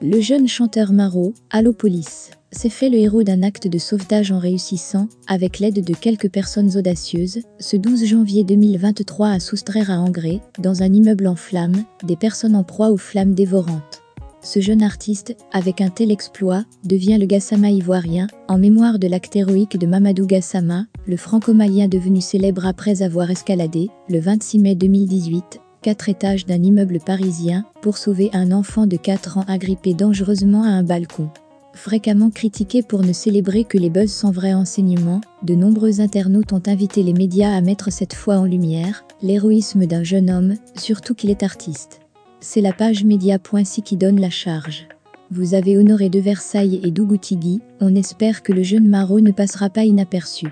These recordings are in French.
Le jeune chanteur Maro, Allo Police, s'est fait le héros d'un acte de sauvetage en réussissant, avec l'aide de quelques personnes audacieuses, ce 12 janvier 2023 à soustraire à Angré, dans un immeuble en flammes, des personnes en proie aux flammes dévorantes. Ce jeune artiste, avec un tel exploit, devient le Gassama ivoirien, en mémoire de l'acte héroïque de Mamadou Gassama, le franco-malien devenu célèbre après avoir escaladé, le 26 mai 2018, 4 étages d'un immeuble parisien pour sauver un enfant de 4 ans agrippé dangereusement à un balcon. Fréquemment critiqué pour ne célébrer que les buzz sans vrai enseignement, de nombreux internautes ont invité les médias à mettre cette fois en lumière l'héroïsme d'un jeune homme, surtout qu'il est artiste. C'est la page media.si qui donne la charge. Vous avez Honoré de Versailles et Dougoutigui, on espère que le jeune Maro ne passera pas inaperçu.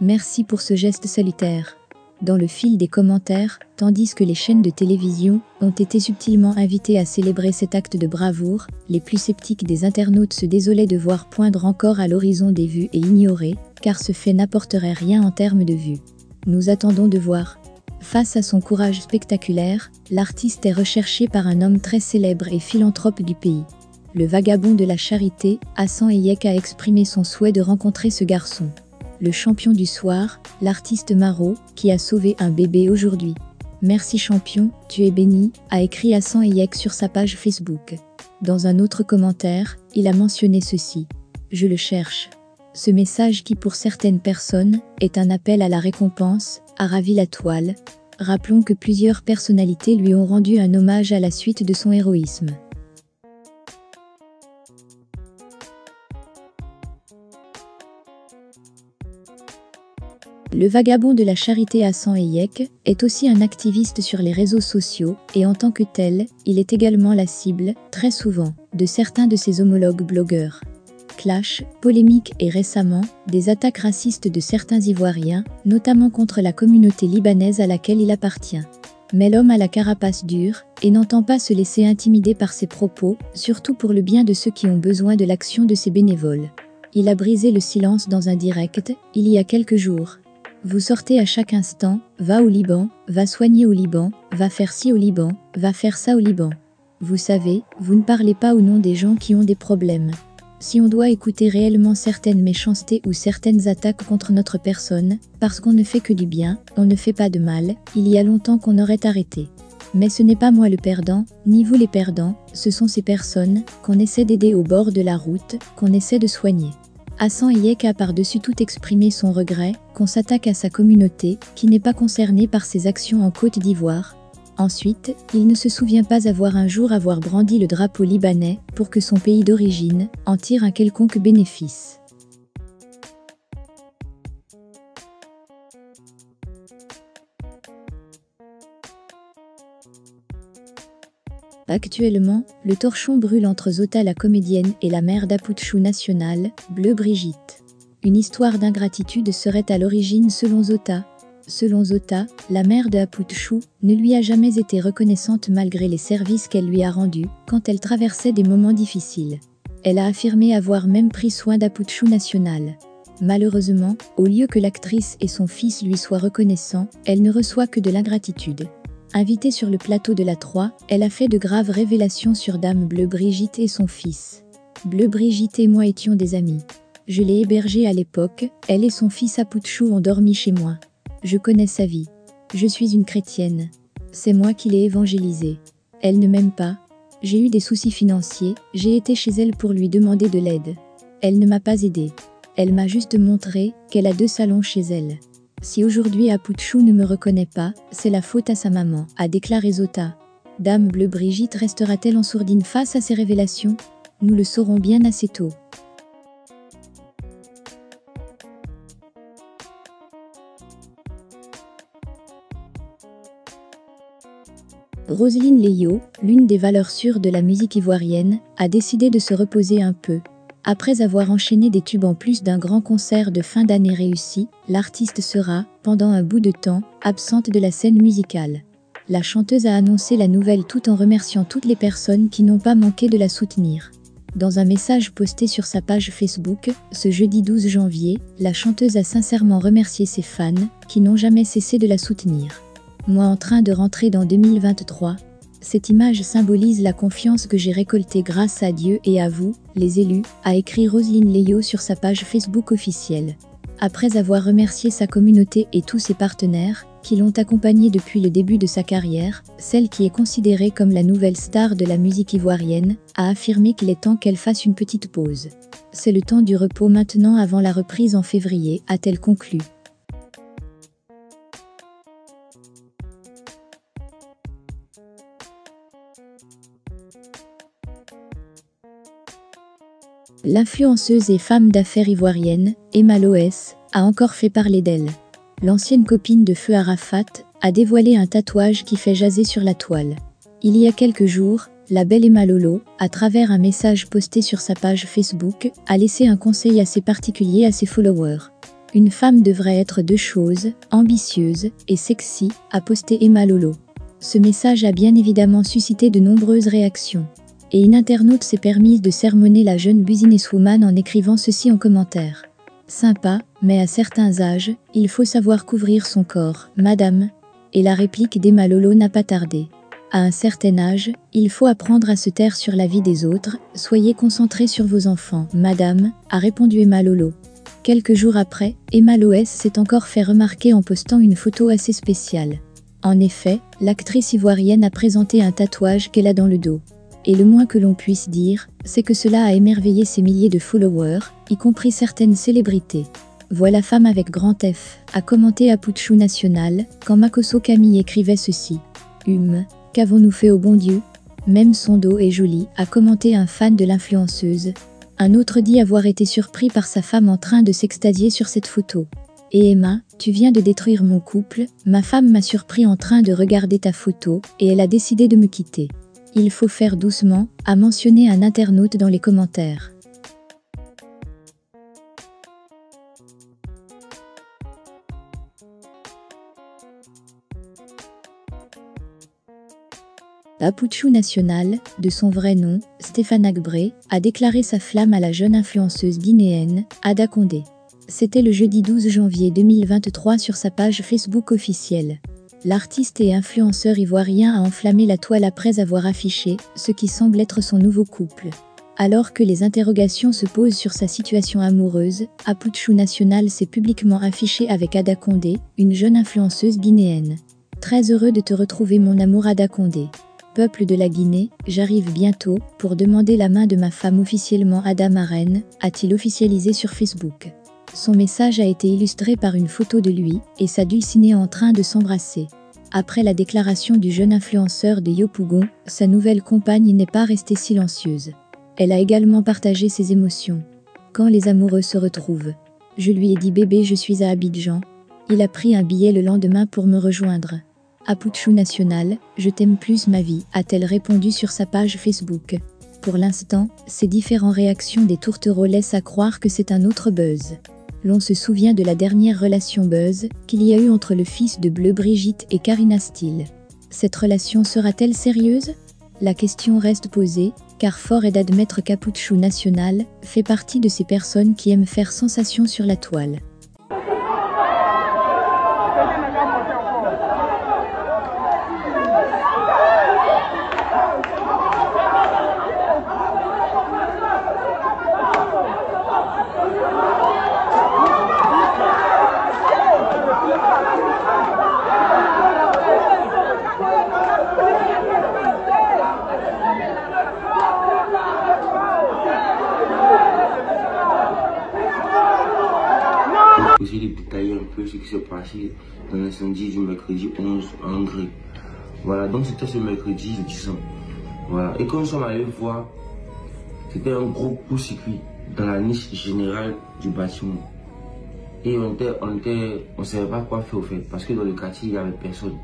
Merci pour ce geste salutaire. Dans le fil des commentaires, tandis que les chaînes de télévision ont été subtilement invitées à célébrer cet acte de bravoure, les plus sceptiques des internautes se désolaient de voir poindre encore à l'horizon des vues et ignorer, car ce fait n'apporterait rien en termes de vues. Nous attendons de voir. Face à son courage spectaculaire, l'artiste est recherché par un homme très célèbre et philanthrope du pays. Le vagabond de la charité, Hassan Eyek, a exprimé son souhait de rencontrer ce garçon. Le champion du soir, l'artiste Maro, qui a sauvé un bébé aujourd'hui. Merci champion, tu es béni, a écrit Hassan Eyek sur sa page Facebook. Dans un autre commentaire, il a mentionné ceci. Je le cherche. Ce message qui pour certaines personnes, est un appel à la récompense, a ravi la toile. Rappelons que plusieurs personnalités lui ont rendu un hommage à la suite de son héroïsme. Le vagabond de la charité Hassan Eyek est aussi un activiste sur les réseaux sociaux et en tant que tel, il est également la cible, très souvent, de certains de ses homologues blogueurs. Clash, polémique et récemment, des attaques racistes de certains Ivoiriens, notamment contre la communauté libanaise à laquelle il appartient. Mais l'homme a la carapace dure et n'entend pas se laisser intimider par ses propos, surtout pour le bien de ceux qui ont besoin de l'action de ses bénévoles. Il a brisé le silence dans un direct, il y a quelques jours. Vous sortez à chaque instant, va au Liban, va soigner au Liban, va faire ci au Liban, va faire ça au Liban. Vous savez, vous ne parlez pas au nom des gens qui ont des problèmes. Si on doit écouter réellement certaines méchancetés ou certaines attaques contre notre personne, parce qu'on ne fait que du bien, on ne fait pas de mal, il y a longtemps qu'on aurait arrêté. Mais ce n'est pas moi le perdant, ni vous les perdants, ce sont ces personnes qu'on essaie d'aider au bord de la route, qu'on essaie de soigner. Hassan Eyek a par-dessus tout exprimé son regret qu'on s'attaque à sa communauté, qui n'est pas concernée par ses actions en Côte d'Ivoire. Ensuite, il ne se souvient pas un jour avoir brandi le drapeau libanais pour que son pays d'origine en tire un quelconque bénéfice. Actuellement, le torchon brûle entre Zota la comédienne et la mère d'Apouchou nationale, Bleu Brigitte. Une histoire d'ingratitude serait à l'origine selon Zota. Selon Zota, la mère de Apouchou ne lui a jamais été reconnaissante malgré les services qu'elle lui a rendus quand elle traversait des moments difficiles. Elle a affirmé avoir même pris soin d'Apouchou national. Malheureusement, au lieu que l'actrice et son fils lui soient reconnaissants, elle ne reçoit que de l'ingratitude. Invitée sur le plateau de la 3, elle a fait de graves révélations sur Dame Bleu Brigitte et son fils. Bleu Brigitte et moi étions des amis. Je l'ai hébergée à l'époque, elle et son fils Apouchou ont dormi chez moi. Je connais sa vie. Je suis une chrétienne. C'est moi qui l'ai évangélisée. Elle ne m'aime pas. J'ai eu des soucis financiers, j'ai été chez elle pour lui demander de l'aide. Elle ne m'a pas aidée. Elle m'a juste montré qu'elle a 2 salons chez elle. Si aujourd'hui Apouchou ne me reconnaît pas, c'est la faute à sa maman, a déclaré Zota. Dame Bleu Brigitte restera-t-elle en sourdine face à ces révélations? Nous le saurons bien assez tôt. Roselyne Leyo, l'une des valeurs sûres de la musique ivoirienne, a décidé de se reposer un peu. Après avoir enchaîné des tubes en plus d'un grand concert de fin d'année réussi, l'artiste sera, pendant un bout de temps, absente de la scène musicale. La chanteuse a annoncé la nouvelle tout en remerciant toutes les personnes qui n'ont pas manqué de la soutenir. Dans un message posté sur sa page Facebook, ce jeudi 12 janvier, la chanteuse a sincèrement remercié ses fans, qui n'ont jamais cessé de la soutenir. Moi en train de rentrer dans 2023. Cette image symbolise la confiance que j'ai récoltée grâce à Dieu et à vous, les élus, a écrit Roselyne Leyo sur sa page Facebook officielle. Après avoir remercié sa communauté et tous ses partenaires, qui l'ont accompagnée depuis le début de sa carrière, celle qui est considérée comme la nouvelle star de la musique ivoirienne, a affirmé qu'il est temps qu'elle fasse une petite pause. C'est le temps du repos maintenant avant la reprise en février, a-t-elle conclu. L'influenceuse et femme d'affaires ivoirienne, Emma Loès, a encore fait parler d'elle. L'ancienne copine de Feu Arafat a dévoilé un tatouage qui fait jaser sur la toile. Il y a quelques jours, la belle Emma Lolo, à travers un message posté sur sa page Facebook, a laissé un conseil assez particulier à ses followers. Une femme devrait être deux choses, ambitieuse et sexy, a posté Emma Lolo. Ce message a bien évidemment suscité de nombreuses réactions. Et une internaute s'est permise de sermonner la jeune businesswoman en écrivant ceci en commentaire. Sympa, mais à certains âges, il faut savoir couvrir son corps, madame. Et la réplique d'Emma Lolo n'a pas tardé. À un certain âge, il faut apprendre à se taire sur la vie des autres, soyez concentrés sur vos enfants, madame, a répondu Emma Lolo. Quelques jours après, Emma Loès s'est encore fait remarquer en postant une photo assez spéciale. En effet, l'actrice ivoirienne a présenté un tatouage qu'elle a dans le dos. Et le moins que l'on puisse dire, c'est que cela a émerveillé ses milliers de followers, y compris certaines célébrités. Voilà femme avec grand F, a commenté Apouchou National, quand Makosso Camille écrivait ceci. Qu'avons-nous fait au bon Dieu? Même son dos est joli, a commenté un fan de l'influenceuse. Un autre dit avoir été surpris par sa femme en train de s'extasier sur cette photo. Et Emma, tu viens de détruire mon couple, ma femme m'a surpris en train de regarder ta photo, et elle a décidé de me quitter. Il faut faire doucement, a mentionné un internaute dans les commentaires. Apouchou National, de son vrai nom, Stéphane Agbré, a déclaré sa flamme à la jeune influenceuse guinéenne, Ada Condé. C'était le jeudi 12 janvier 2023 sur sa page Facebook officielle. L'artiste et influenceur ivoirien a enflammé la toile après avoir affiché ce qui semble être son nouveau couple. Alors que les interrogations se posent sur sa situation amoureuse, Apouchou National s'est publiquement affiché avec Ada Condé, une jeune influenceuse guinéenne. Très heureux de te retrouver mon amour Ada Condé. Peuple de la Guinée, j'arrive bientôt pour demander la main de ma femme officiellement Ada Marraine, a-t-il officialisé sur Facebook. Son message a été illustré par une photo de lui et sa dulcinée en train de s'embrasser. Après la déclaration du jeune influenceur de Yopougon, sa nouvelle compagne n'est pas restée silencieuse. Elle a également partagé ses émotions. Quand les amoureux se retrouvent. Je lui ai dit bébé je suis à Abidjan. Il a pris un billet le lendemain pour me rejoindre. Apouchou National, je t'aime plus ma vie, a-t-elle répondu sur sa page Facebook. Pour l'instant, ces différentes réactions des tourtereaux laissent à croire que c'est un autre buzz. L'on se souvient de la dernière relation buzz qu'il y a eu entre le fils de Bleu Brigitte et Karina Steele. Cette relation sera-t-elle sérieuse? La question reste posée, car fort est d'admettre qu'Apouchou National fait partie de ces personnes qui aiment faire sensation sur la toile. J'ai détaillé un peu ce qui s'est passé dans l'incendie du mercredi 11 à André. Voilà, donc c'était ce mercredi le 10 ans. Voilà, et quand nous sommes allés voir, c'était un gros court-circuit dans la niche générale du bâtiment. Et on savait pas quoi faire au fait, parce que dans le quartier, il n'y avait personne.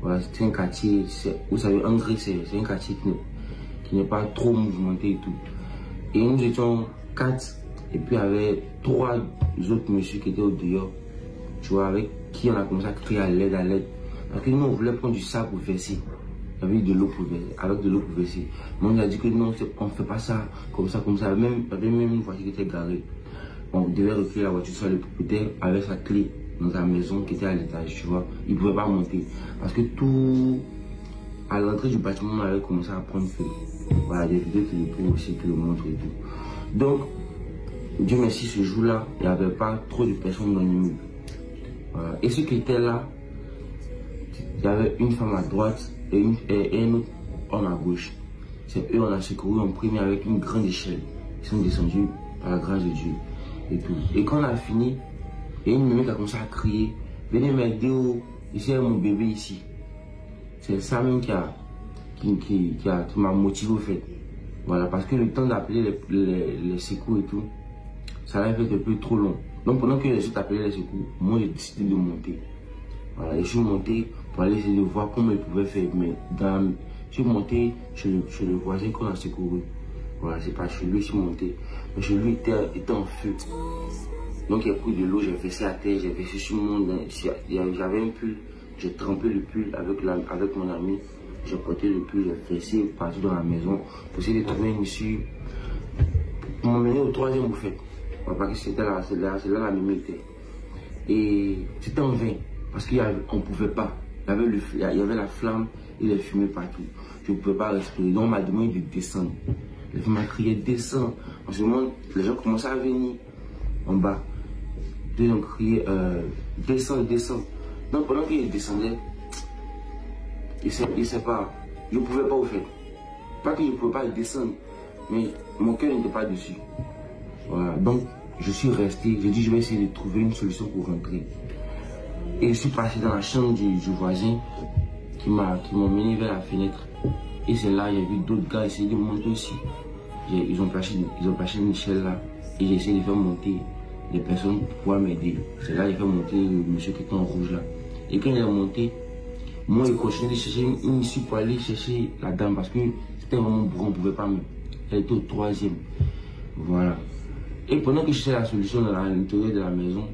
Voilà, c'était un quartier, vous savez, André, c'est un quartier qui n'est pas trop mouvementé et tout. Et nous étions 4. Et puis il y avait 3 autres messieurs qui étaient au dehors, tu vois, avec qui on a commencé à crier à l'aide, à l'aide. Parce que nous, on voulait prendre du sable pour verser, avec de l'eau pour verser. Mais on a dit que non, on ne fait pas ça, comme ça. Il y avait même une voiture qui était garée. On devait recueillir la voiture sur le propriétaire avec sa clé dans sa maison qui était à l'étage, tu vois. Il ne pouvait pas monter. Parce que tout à l'entrée du bâtiment, on avait commencé à prendre feu. Voilà, des vidéos qui le prouvent aussi, qui le montrent et tout. Donc, Dieu merci, ce jour-là, il n'y avait pas trop de personnes dans l'immeuble. Voilà. Et ceux qui étaient là, il y avait une femme à droite et un autre homme à gauche. C'est eux, on a secouru en premier avec une grande échelle. Ils sont descendus par la grâce de Dieu et tout. Et quand on a fini, il y a une maman qui a commencé à crier, venez m'aider, ici mon bébé ici. C'est ça même qui m'a motivé au fait. Voilà, parce que le temps d'appeler les secours et tout, ça allait être un peu trop long. Donc pendant que les autres appelaient les secours, moi j'ai décidé de monter. Voilà, et je suis monté pour aller essayer de voir comment ils pouvaient faire. Mais je suis monté chez le voisin qu'on a secouru. Voilà, c'est pas chez lui, je suis monté. Mais chez lui était en feu. Donc il y a pris de l'eau, j'ai versé à terre, j'ai versé sur mon... J'avais un pull, j'ai trempé le pull avec mon ami. J'ai porté le pull, j'ai versé partout dans la maison pour essayer de trouver une issue. Pour m'emmener au troisième bouffet. Parce que c'était là la même était. Et c'était en vain. Parce qu'on ne pouvait pas. Il y avait la flamme et les fumées partout. Je ne pouvais pas respirer. Donc on m'a demandé de descendre. Les femmes m'ont crié descends. En ce moment, les gens commençaient à venir en bas. Ils ont crié descends, descends. Donc pendant qu'ils descendaient, je ne sais pas. Je ne pouvais pas au fait. Pas que je ne pouvais pas descendre, mais mon cœur n'était pas dessus. Voilà. Donc je suis resté. J'ai dit je vais essayer de trouver une solution pour rentrer. Et je suis passé dans la chambre du voisin qui m'a mené vers la fenêtre. Et c'est là, j'ai vu d'autres gars essayer de monter aussi. Ils ont placé une échelle là. Et j'ai essayé de faire monter les personnes pour pouvoir m'aider. C'est là que j'ai fait monter le monsieur qui était en rouge là. Et quand il est monté, moi il continuait de chercher une issue pour aller chercher la dame parce que c'était vraiment bourré, on ne pouvait pas me. Elle était au troisième. Voilà. Et pendant que je cherchais la solution dans l'intérieur de la maison,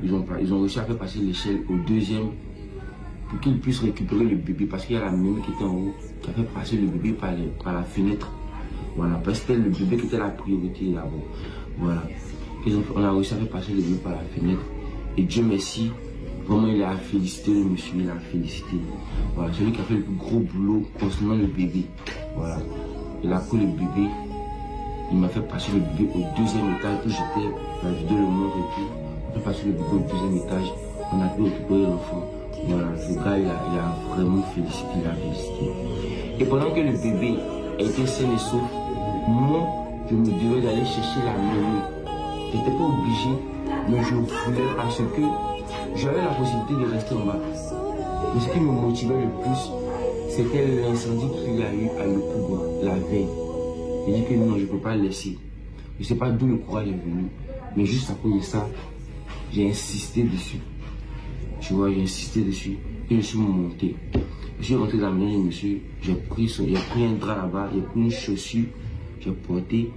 ils ont réussi à faire passer l'échelle au deuxième pour qu'ils puissent récupérer le bébé parce qu'il y a la même qui était en haut qui a fait passer le bébé par la fenêtre. Voilà, parce que c'était le bébé qui était la priorité là-bas. Voilà. On a réussi à faire passer le bébé par la fenêtre. Et Dieu merci, vraiment il a félicité le monsieur, il a félicité. Voilà, c'est lui qui a fait le plus gros boulot concernant le bébé. Voilà. Il a pris le bébé, il m'a fait passer le bébé au deuxième étage où j'étais, la vidéo le montre et tout. On a fait passer le bébé au deuxième étage, on a pu récupérer l'enfant. Voilà, ce gars il a vraiment félicité, il a félicité. Et pendant que le bébé était sain et sauf, moi je me devais d'aller chercher la mémoire. Je n'étais pas obligé, mais je voulais parce que j'avais la possibilité de rester en bas. Mais ce qui me motivait le plus, c'était l'incendie qu'il y a eu à Yopougon la veille. J'ai dit que non, je ne peux pas le laisser. Je ne sais pas d'où le courage est venu, mais juste à cause de ça, j'ai insisté dessus. Tu vois, j'ai insisté dessus et je suis monté. Je suis rentré dans la maison du monsieur, j'ai pris un drap là-bas, j'ai pris une chaussure, j'ai porté.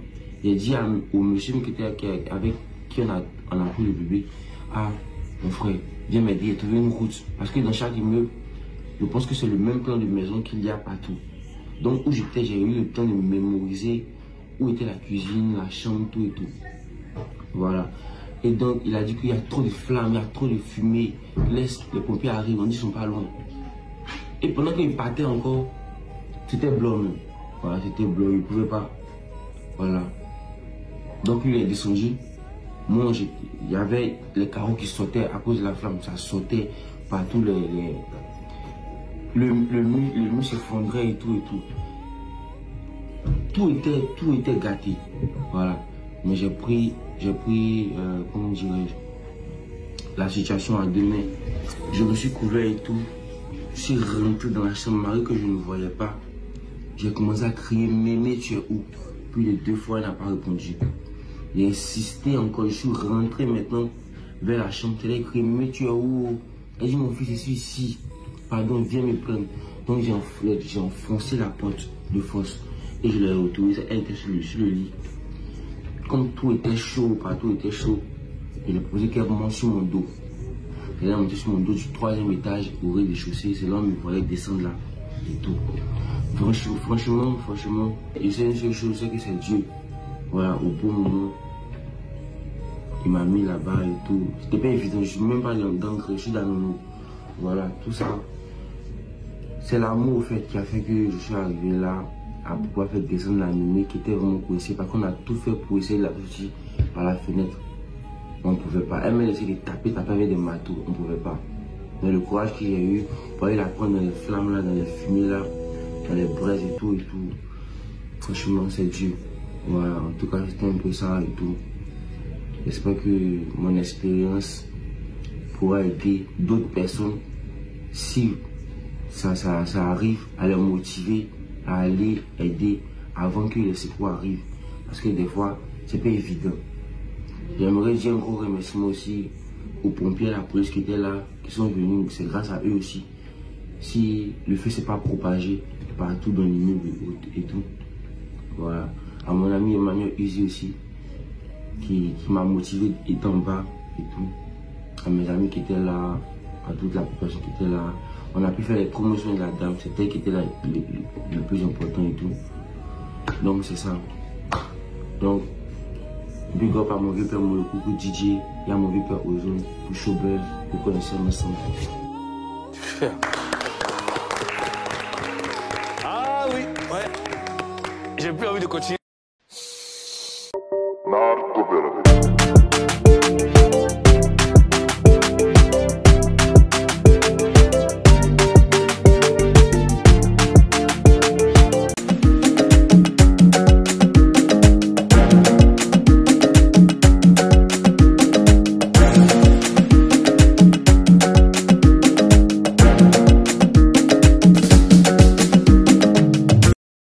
J'ai dit au monsieur avec qui on a pris le bébé, ah, mon frère, viens m'aider, j'ai trouvé une route. Parce que dans chaque immeuble, je pense que c'est le même plan de maison qu'il y a partout. Donc où j'étais, j'ai eu le temps de me mémoriser où était la cuisine, la chambre, tout et tout. Voilà. Et donc il a dit qu'il y a trop de flammes, il y a trop de fumée. Laisse, les pompiers arrivent, on dit qu'ils sont pas loin. Et pendant qu'il partait encore, c'était blanc même. Voilà, c'était blanc, il ne pouvait pas. Voilà. Donc lui il est descendu. Moi, il y avait les carreaux qui sautaient à cause de la flamme. Ça sautait partout. Le mur s'effondrait et tout. Tout était gâté. Voilà. Mais j'ai pris comment dirais-je, la situation à deux mains. Je me suis couvert et tout. Je suis rentré dans la chambre, Marie que je ne voyais pas. J'ai commencé à crier, Mémé, tu es où? Plus de 2 fois, elle n'a pas répondu. J'ai insisté encore, je suis rentré maintenant vers la chambre. Elle a crié, Mémé, tu es où? Elle dit, mon fils, je suis ici. Pardon, viens me prendre. Donc j'ai enfoncé la porte de force. Et je l'ai retrouvée, elle était sur le lit. Comme tout était chaud, partout était chaud, je l'ai posé carrément sur mon dos. Elle est montée sur mon dos du 3e étage au rez-de-chaussée. C'est là où on me voyait descendre là et tout. Franchement, et c'est une seule chose, c'est que c'est Dieu. Voilà, au bon moment, il m'a mis là-bas et tout. C'était pas évident, je suis même pas dans le je suis dans le. Voilà, tout ça. c'est l'amour, au fait, qui a fait que je suis arrivé là, à pouvoir faire descendre l'animé qui était vraiment coincé, parce qu'on a tout fait pour essayer de la sortir par la fenêtre. On ne pouvait pas. Elle m'a laissé de taper avec des marteaux, on ne pouvait pas. Mais le courage que j'ai eu, pour aller la prendre dans les flammes là, dans les fumées là, dans les braises et tout. Franchement, c'est dur. Voilà, en tout cas, c'était un peu ça et tout. J'espère que mon expérience pourra aider d'autres personnes si ça arrive à les motiver à aller aider avant que les secours arrivent. Parce que des fois, c'est pas évident. J'aimerais dire un gros remerciement aussi aux pompiers, à la police qui étaient là, qui sont venus. C'est grâce à eux aussi. Si le feu s'est pas propagé partout dans l'immeuble et tout. Voilà. À mon ami Emmanuel Uzi aussi, qui m'a motivé étant bas et tout. À mes amis qui étaient là, à toute la population qui était là. On a pu faire les promotions de la dame, c'est elle qui était là le plus important et tout. Donc c'est ça. Donc, big up à mon vieux père Coucou DJ, et à mon vieux père Ozone, pour Showbuzz, pour connaître ensemble. Super. Ah oui, ouais. J'ai plus envie de continuer.